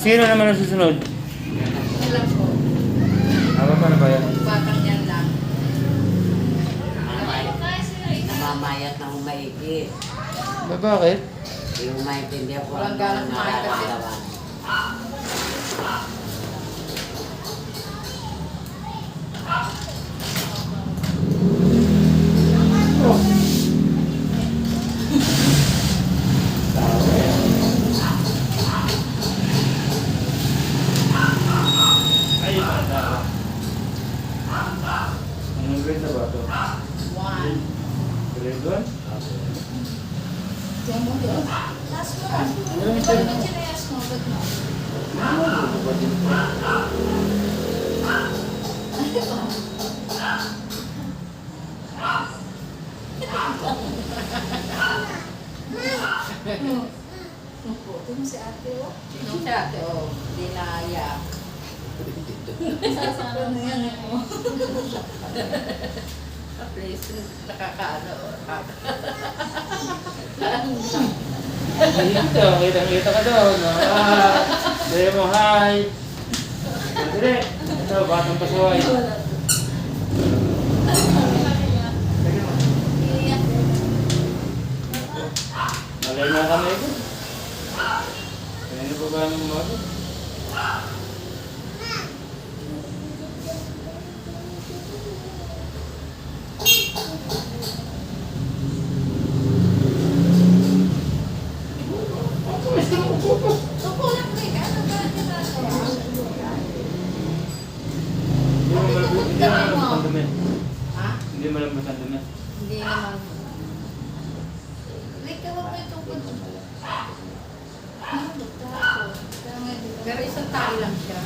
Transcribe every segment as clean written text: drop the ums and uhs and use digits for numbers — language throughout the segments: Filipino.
Sino naman ang susunod? Alam ko. Paano ba yan? Batang yan lang. Namamayat na humaigit. Bakit? Hindi mo maintindihan ko Walang ang galang kumain kasi. nararamdaman. Ay, bata. Anong grade na ba ito? 1. Grade 1? Diyan mo doon. Taas mo. Ito yung chinayas mo. Ba't mo? Ito mo si ate, oh. Nung si ate, oh. Hindi naiyak. Sasabihin na yan, oh. Please, nakakaano, oh. Dito, kita ka doon. Sabi mo, hi. Dire, ito, batang pasuhay. Malay na kami ito. Kaya po ba ang mga ito? Hindi malambot ang dumi. Hindi naman. Like, kawa pa yung tungkod. Pero isang tayo lang siya.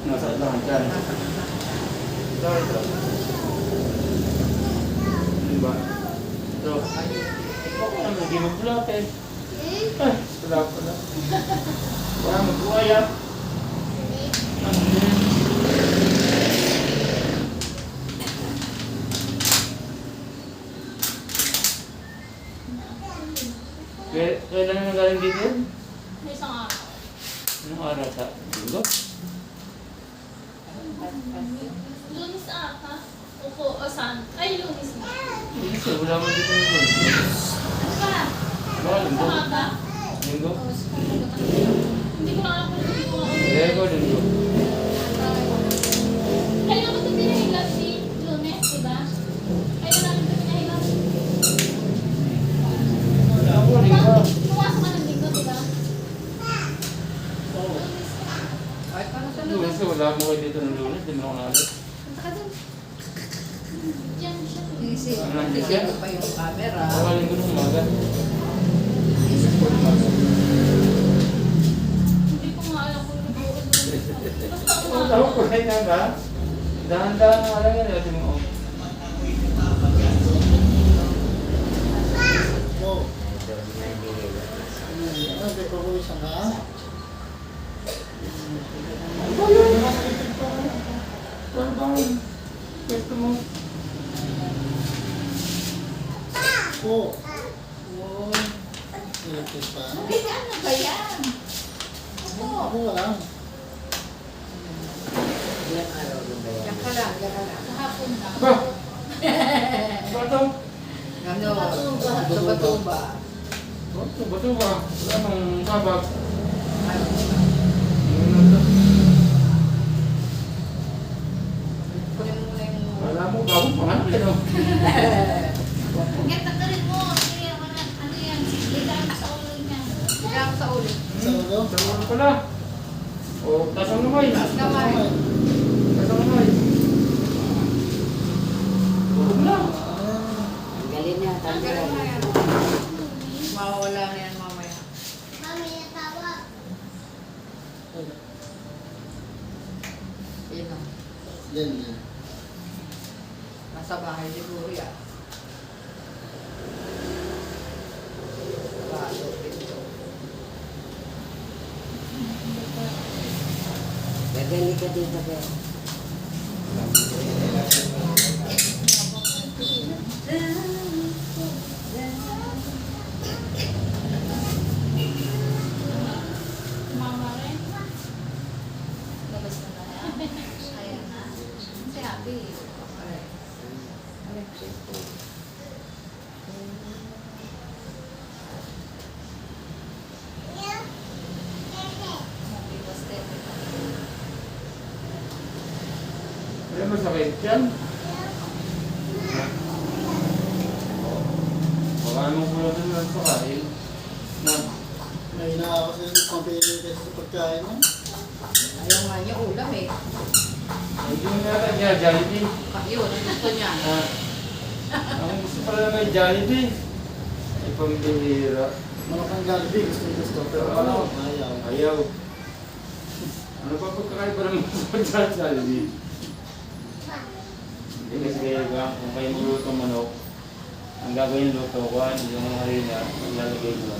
Nasa lang dyan. Ito, ito. Diba? Ito. Ako na hindi mag-vlog eh. Ay, wala pala. Wala mag-buhaya. Kailan na nagaling dito yun? Isang araw. Anong araw sa linggo? Lunes ata. Opo, o saan? Ay, lunes na. Hindi siya, wala mo dito ng linggo. Ano ba? Baka linggo? Umaga? Linggo? Hindi ko na alam kung hindi ko Linggo, linggo. Kailan ko ito pinahilang si Lunes, diba? Kailan natin ito pinahilang? Wala ako, linggo. Pumasok ka ng linggo, diba? Oo. Ay, paano sa Lunes, wala mo kayo dito ng lunes, di mo ako nalit. Punta ka dun. Diyan siya. Isip. Ano lang siya? Isip pa yung camera. Baka linggo ng umaga. Isip ko umaga. Hindi ko nga alam kung nag-uod Ang tawag ko rin na ba? Dahan-dahan na lang yan, natin mo. Ito na hindi nila. Ano ba yun? Ano ba yun? Pwesto mo. Hindi ka, ano ba yan? Ilang araw na ba yan? Yan ka lang, yan ka lang. Kahapon na. Ba? Ba ito? Ano? Tuba-tuba. Bato ba? Wala nang kabag. Ano? Kunin mo muna yung... Wala mo, bago pa nga. Ano? Ngayon, tanggalin mo. Sige, ano yan? Ligaan ko sa ulo niya. Kaya ako sa ulit. Sa ulo pala. O, tasang namay. Kamay. Tasang namay. Huwag na. Ang galing niya, Ang galing na tanggal. yan. Mawawala na yan mamaya. Sino? Nasa bahay siguro yan. Baso, pinto. Gagaling ka dito, be. Alam mo sakit yan? Baka mo ko lang naman sa kain. Na, May nakakasi yung pambili kasi sa pagkain mo. Ayaw nga niya ulam eh. ay yung nga niya, Jollibee. Yun, ang gusto niya. Ah, ang gusto pala may Jollibee. Ay pambihira. Manok ang Jollibee, gusto. Pero ano, ayaw. Ayaw. Ano pa pagkakaiba naman sa Jollibee? Hindi kasi kaya ba, kung kayo magluto manok, ang gagawin yung luto ko, yung harina, lalagay mo,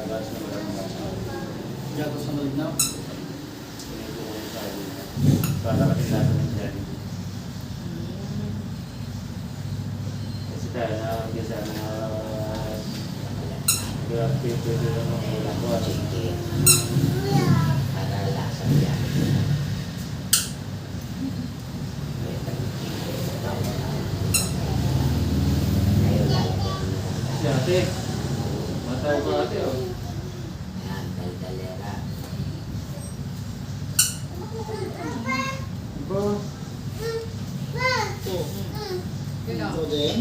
gas na maraming gas. Gato sa malinaw. Pinito ko yung sabi. Para kasi nasa ng Jollibee. Kasi tayo nakakagisa na pwede lang mga ulam ko. Chicken. Para lasa yan. Ngayon lalagyan mo ng Si ate, matawag ka ate oh. yan, daldalera. Diba? Ito. Yun o. Ito din.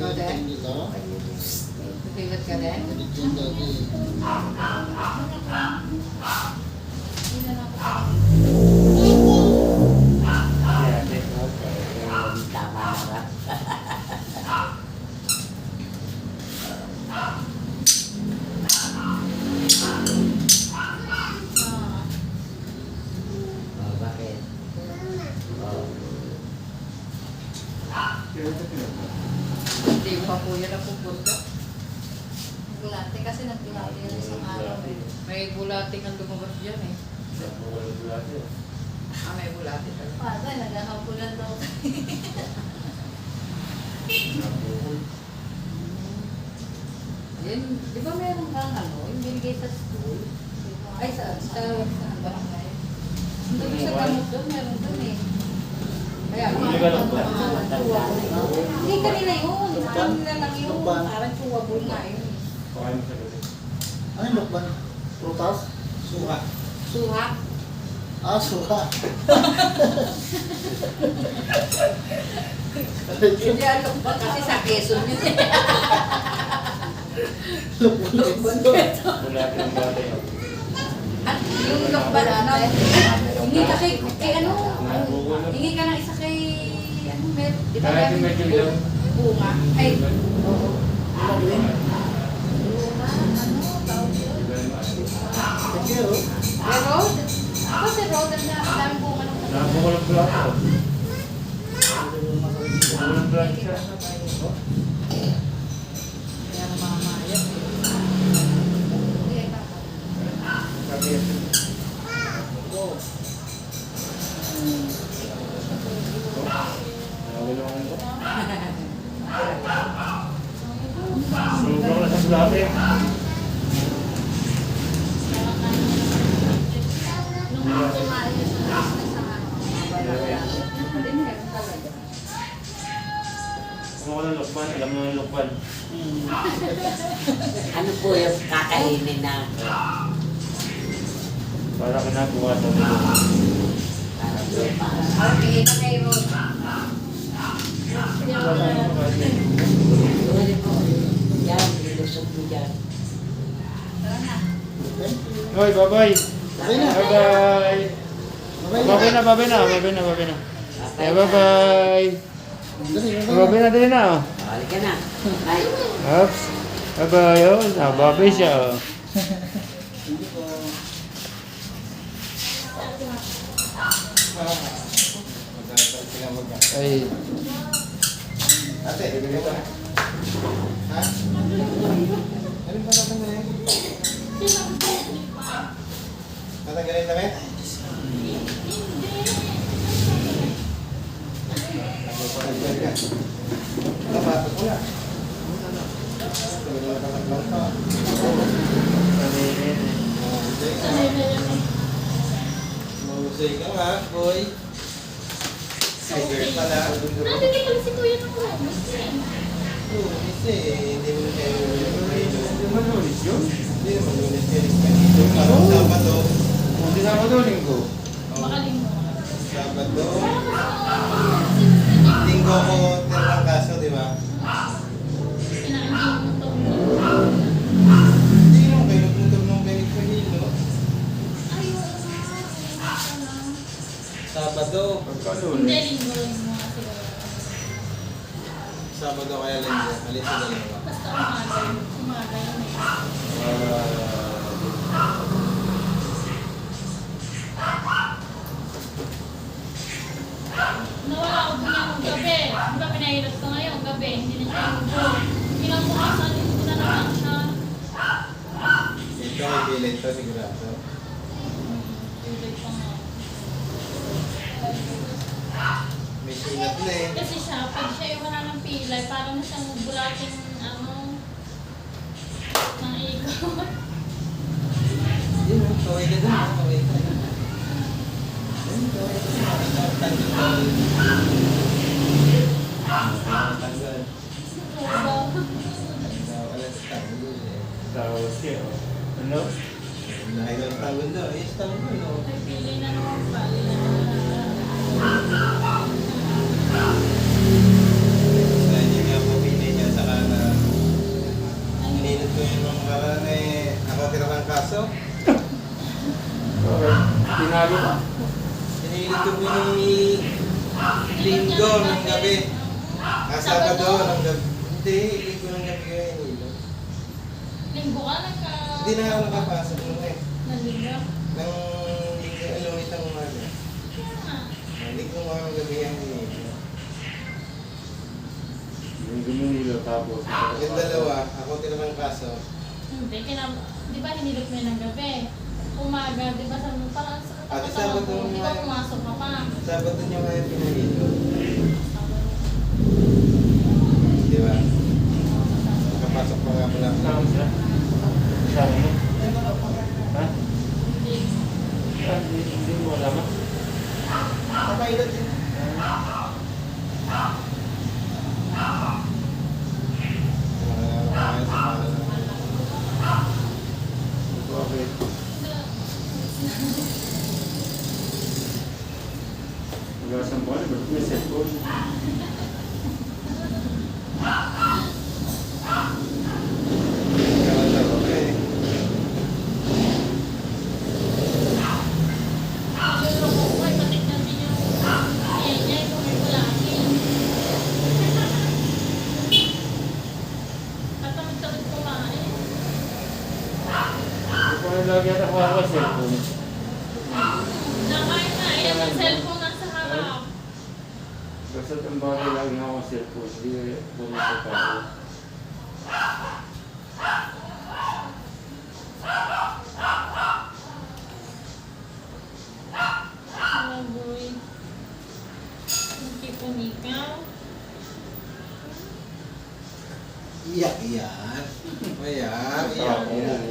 Galing dito. Kayo din. Tutingot ka din. Galit yung dati. Si ate. Tama na ba? Oh, bakit? Oh. Hindi pa po yan ang pupunta. Bulate kasi nagbulate yan isang araw eh. May bulating ang lumabas dyan eh. Ah, may bulate talaga. Patay, naghahampulan daw. Yan, di ba meron kang ano, yung binigay sa school? Ay, sa barangay. Doon sa gamot doon, meron doon eh. Kaya, Hindi ka lang ba? hindi kanila yun. Kanila lang yun. Lukban. Parang chewable nga yun. Pakain mo sa gabi. Ano yung lokban? Prutas? Suha. Suha. Ah, suha. Hindi alam ba kasi sa Quezon yun eh. Lokban. Wala ka ng bata yun. At yung lokban ano, hindi ka kay ano, hingi ka ng isa kay, ano, di ba Kahit yung meron medyo ilaw. bunga? Ay, oo. Luma, ano, tawag yun. Thank you. Pero, Ako si Rodan na dami bunga ng Nabukulang plato. Nabukulang plato siya. kaya namamayat eh. Hindi ay tama. Sabi yan. Nagulungan ko. Sulong na sa plato eh. Nung kumain sa ano, Hindi meron talaga. Kung ako ng lukban, alam mo yung lukban. Ano po yung kakainin na Para kinabuha sa bilo. para doon para Ay, bigay ka kay Rod. Ulit mo. Yan, nilusok mo dyan. Tara na. Hoy, bye-bye. Okay na. Bye-bye. Bye-bye na. Bye-bye na. Eh, bye-bye. Bye-bye na din na. Oh. Balik ka na. Ay, Oops. Bye-bye. Oh, bye-bye siya. Oh. Hindi po. Ay. Ate, bibili ko na. Ha? Alin pa natin na yun? Tatanggalin damit? Napatok mo na. Tatanggal pa. Mahusay ka nga, boy. Trigger pala. Nandito pala si Kuya ng Lunes eh. Lunes eh, hindi mo na kayo Hindi naman ulit yun. Hindi naman lunes kayo kanito. Parang Sabado. Hindi naman ulit linggo. Baka linggo. Sabado. Linggo ko tinarang kaso, di ba? Inaanjing mo to. Hindi naman kayo nagmuntog nung kayo kanino. Ayun. Sabado. Pagka Hindi, ulit. linggo nga siguro. Sabado kaya linggo. Alin sa dalawa. Basta umaga. Umaga yun eh. Nawala ako niya ng gabi. Di ba pinahirap ko ngayon gabi? Hindi na siya yung go. Kinabukasan din ko na naman siya. Ito may bilin to sigurado. Hindi pa nga. May sinat na eh. Kasi siya, pag siya yung wala ng pilay, parang na siyang bulating ng ikot. Hindi mo, kaway ka dun. Kaway ka dun. Kaway ka dun. Tanggal ka. Tanggal. Wala sa tanggol eh. Tawag siya. Ano? Dahil ang tanggol daw, eh, tanggol no. May pilay na naman pala. Sa hindi nga po pinay niya sa kanan. Ininit ko yung mga karan eh, ako tinakang kaso. Okay. Tinalo ka. Ininit ko po yung linggo ng gabi. Sabado ng gabi. Hindi, linggo ng gabi ko yung ininit. Linggo ka Hindi na ako nakapasok nung eh. Nalinggo? Nang linggo, alungit ang umaga. Kaya nga. Linggo mo ang gabi yung ininit. Yung gumilo tapos. Yung dalawa, ako tinakang kaso. Hindi, di ba hinilot mo yun ng gabi? Umaga, di ba sa parang sa Ate, katawan Sabado mo, di ba nga. pumasok ka pa? Sabado niyo kaya pinahilo. Di ba? Nakapasok pa nga pala. Kasama siya? Kasama mo? Ha? Hindi. Hindi mo alam ah. Kapailan din. Okay. Magasan po, ba't may cellphone? Naluloko ko, ipatignan din yung yeye kung may bulakin. At tamad-tamad kumain. Hindi ko na lagi at ako ang cellphone. Nakain na, ayan ang cellphone nasa harap. Basta ang bagay lagi nga akong cellphone. Hindi ko na sa tao. Baboy. Nagkipon ikaw. Iyak yan. Iyak. Iyak yan.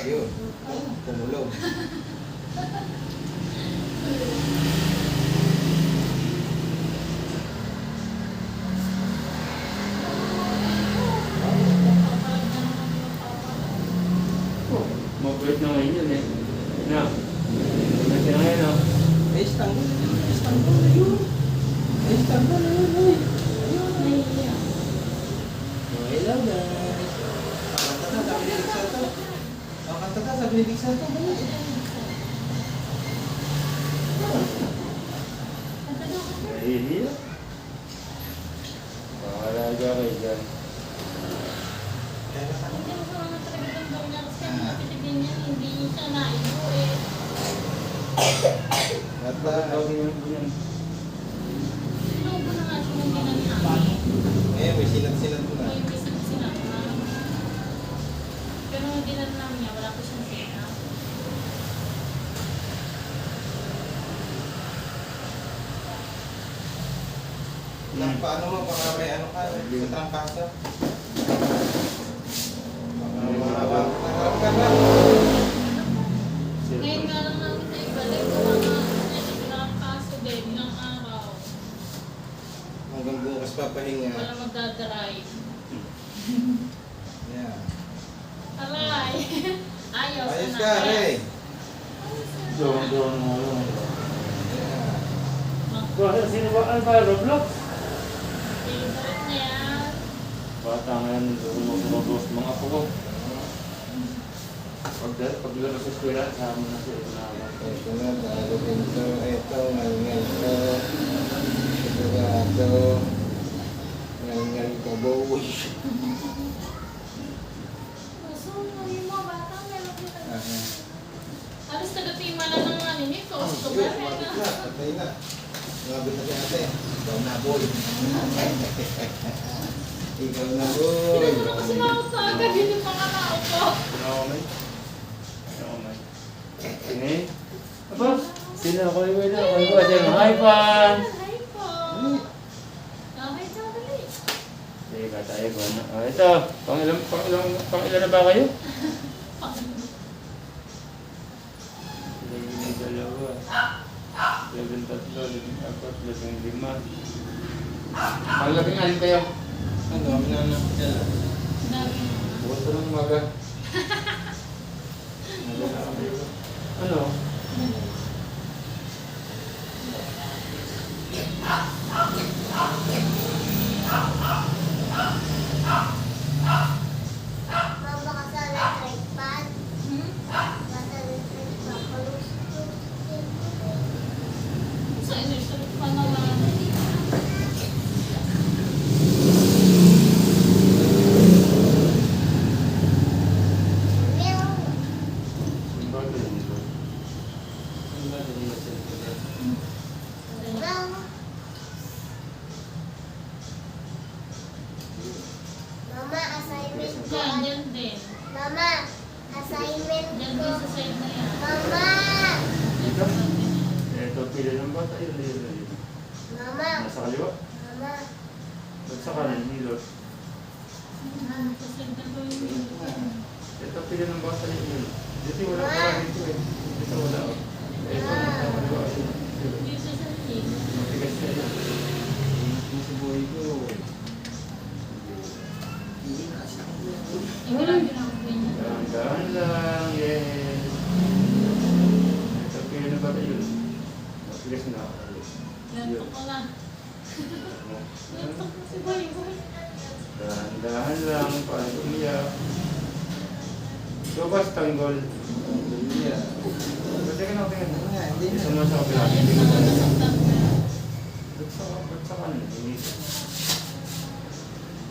Yun. Kumulong. Oh, mabait na ngayon yun eh. Na. Mabait na ngayon ah. Eh, Istanbul. Istanbul na yun. Istanbul na yun. Uy. Nahiya. Hello guys. Kanta ka, sabi ni Big Santo. Kanta ka, sabi ni Big Santo. Nahihiya. Pakalaga kayo dyan. Hindi mo naman talaga damdam niya kasi ang matitigin niya, hindi siya naibo eh. At Tawagin mo yan. Sinubo na nga siya ng ginanami. eh, may sinat-sinat mo na. May bisag sinama. Pero nung ginanami niya, wala ko siyang sinap. Paano mo, baka may ano ka, sa trangkaso? Baka maharap ka na. Ngayon nga lang namin sa ibalik ko mga nagigilap ka. papahinga. Wala magdadrive. Yeah. Alay. Ayos. Ayos anak. ka, Ray. Doon mo lang. Yeah. Bakit sino ba? Ano ba? Roblox? Favorite niya. Bata ngayon, sumagos mga apo ko. Paglaro sa eskwela, sama na siya. Ito na ako. Ito na, bago pinto. Ito, ngal-ngal ko. Sigurado. Ngal-ngal ko, boy. So, yung mga bata, meron din talaga. Aha. Alas tagatima na ng ano ni Sige, customer. kumapit na. Patay na. Kumapit na si ate. Ikaw na, boy. Ikaw na, boy. Pinaguro ko si Mao sa agad yun yung mga tao ko. Nakamay? Nakamay. Sige. Aba, sino ako yung wala? Ako yung wala. Hi, Pan! Hi po. Okay, tsaka dali. Sige ka tayo ko. Ito, pang-ilan na ba kayo? Labing dalawa. Labing tatlo, labing apat, labing lima. Ang labing alin kayo? Ano, kami na dala. Dami. Bukas pa ng umaga. Ano? Mama ka sa electric fan. Hmm? Sa electric fan. Sa industry pa naman. Meow. Yung ba ito dito? Ano ba din yung cellphone niya? Meow. Mama, assignment ko. Yan din. Mama, assignment Yan ko. din sa side na yan. Mama. Dito? Ito, pili ng bata. Yun. Mama. Nasa kaliwa. Mama. At sa kanan, hilot. Sa side na to yung Ito, pili ng bata yun. Dito wala pa dito eh. Dito wala. Ito, nasa kaliwa. Yun. dito sa side. Matigas na yun. Yung si boy ko. Ito lang ginagawa niya. Dahan-dahan lang, yes. Ito, pili ng bata yun. Matigas na. Ganto ko na. Ganto ko si Boy Boy. Dahan-dahan lang, paano umiyak. Ito ba sa tanggol? Yeah. Pwede ka na tingnan. Ano nga, hindi Isa na. mo sa kapila. Ayun na nga nasaktan ko. Ba't sa kanan? Hindi.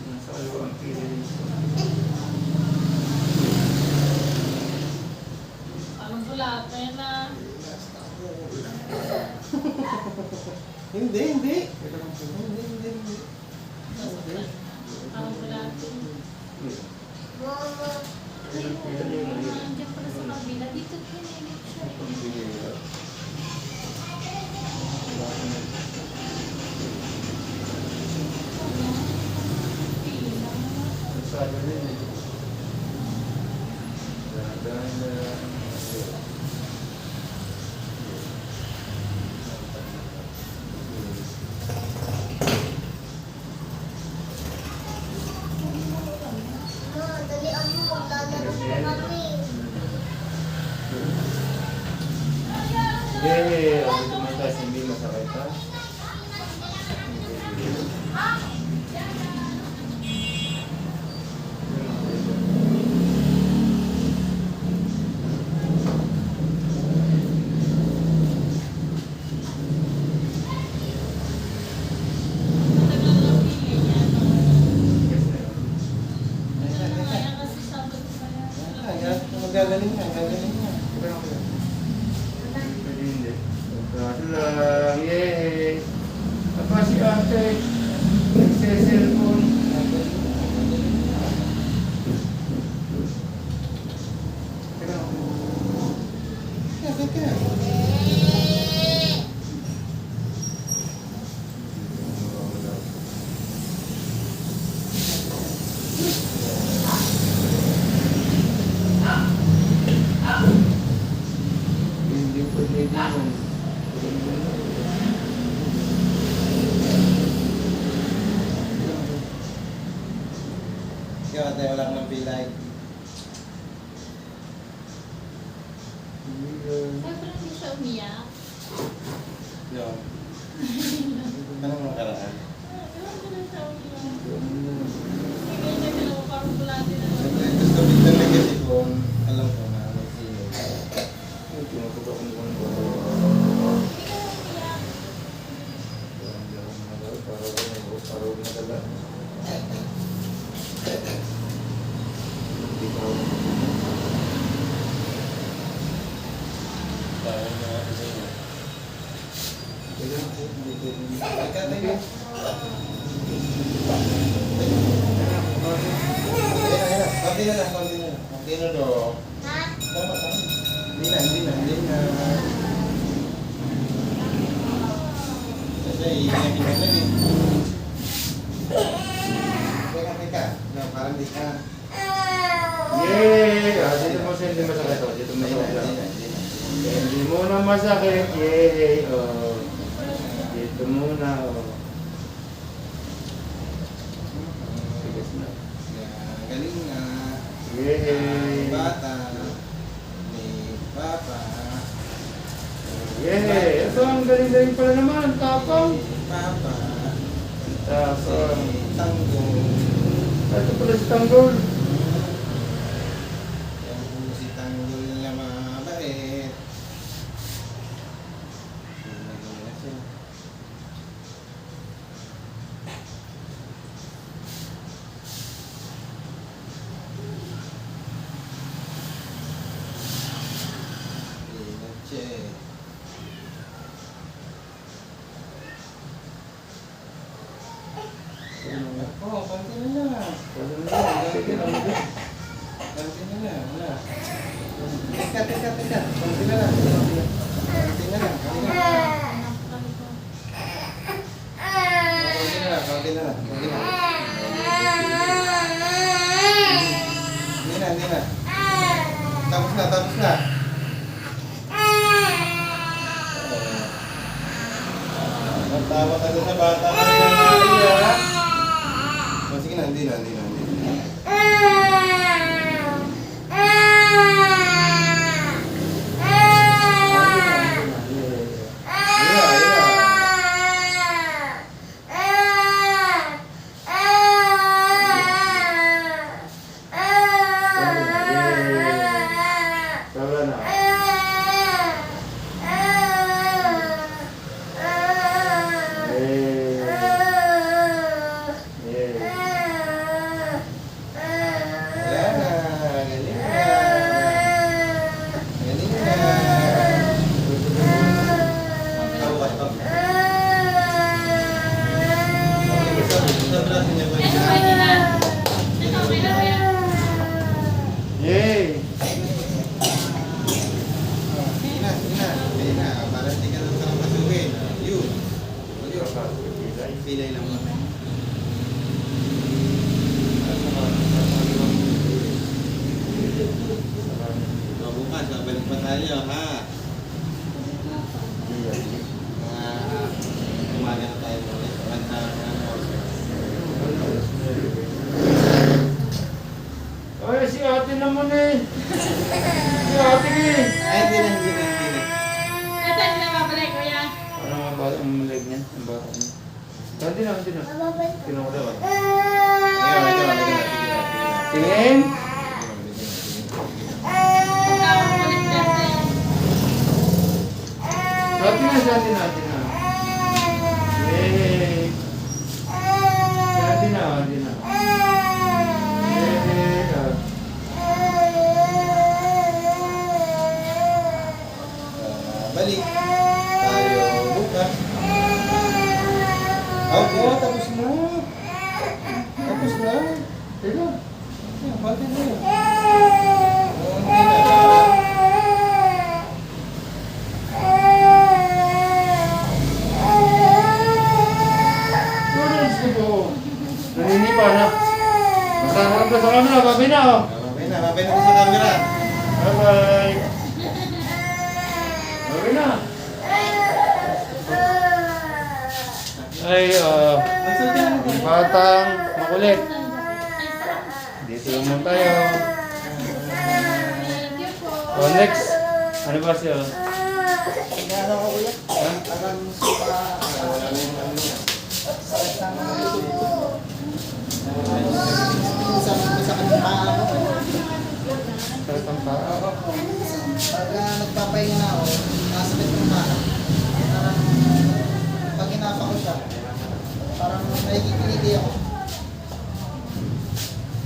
Nasa kaliwa ang pili. Parang bulata yun na. Hindi. Hindi. Parang bulata. Mama. Nandiyan pala sa kabila. Dito kinilig siya. Pili lang naman. Mama, dali ako. Maglalaro po kami. Yay! Ako tumatas, hindi masakit ha? Matagal lang pili niya. Yes na yun. Ano na nga yan kasi sabi ko pa yan. Magagaling nga, gagaling nga. Pwede hindi. Kaso lang, yay! Apa si ate? Nagse-cellphone. Teka lang. Teka. Hindi pwede yun. Parang natala. Hindi ko Tawag na natin sa inyo. Teka, teka. Konti na lang, konti na lang. Konti na dong. Ha? Tama, tama. Hindi na. Kasi iingat na rin. Teka. No, parang di ka. Yay! Ah, dito mo siya hindi masakit. Oh. Dito mo siya. Hindi muna masakit. Yay! Oh. Dito muna. Oh. Tigas na. Galing nga. Yay! Bata. Ni Papa. Yay! Ito ang galing-galing pala naman. Tapang. Papa. Tapang. Tanggol. Ito pala si Tanggol. Yung si Tanggol na mabait. Oh, konti na lang. Konti na lang. Wala. Teka. Konti na lang. Konti na lang. Hindi na. Tapos na. Natawa ka doon sa bata ka na. Sige na, hindi na. Wala na. Ito, pwede na. Ito, okay na yan. Yay! Sige na. Para hindi ka na pasukin. Yun. Pilay lang mo. Bukas, balik pa tayo, ha? Umaga na tayo ulit. Ay, si ate naman eh. Si ate eh. Ay, hindi na. Ito, hindi na babalik, kuya. Ano nga ba ang leg niya? Ang bata niya. Hindi na. Mababay ko. Kinukuha. Ito. Tingin. Pagkakulit na sa'yo. Ate na. Yay! Si ate na. Yay! Balik tayo bukas. Ako, tapos na. Teka. Konti na. Tulog si Bo. Naninipa na. Masarap ka sa camera. Babi na oh. Mabay na sa camera. Bye-bye. Babi na. Ay, batang makulit. Dito naman tayo. Oh, next. Ano ba siya? Ano ko kuya? Ha? Parang suka. Wala na yung ano yan. Sakit ng sakit ng paa ko. Sarap ang paa. Pag nagpapahinga na ako, nasakit ng paa. Parang pag hinapa ko siya, Parang nakikikiliti ako.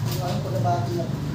Hindi ko alam kung nabati ako.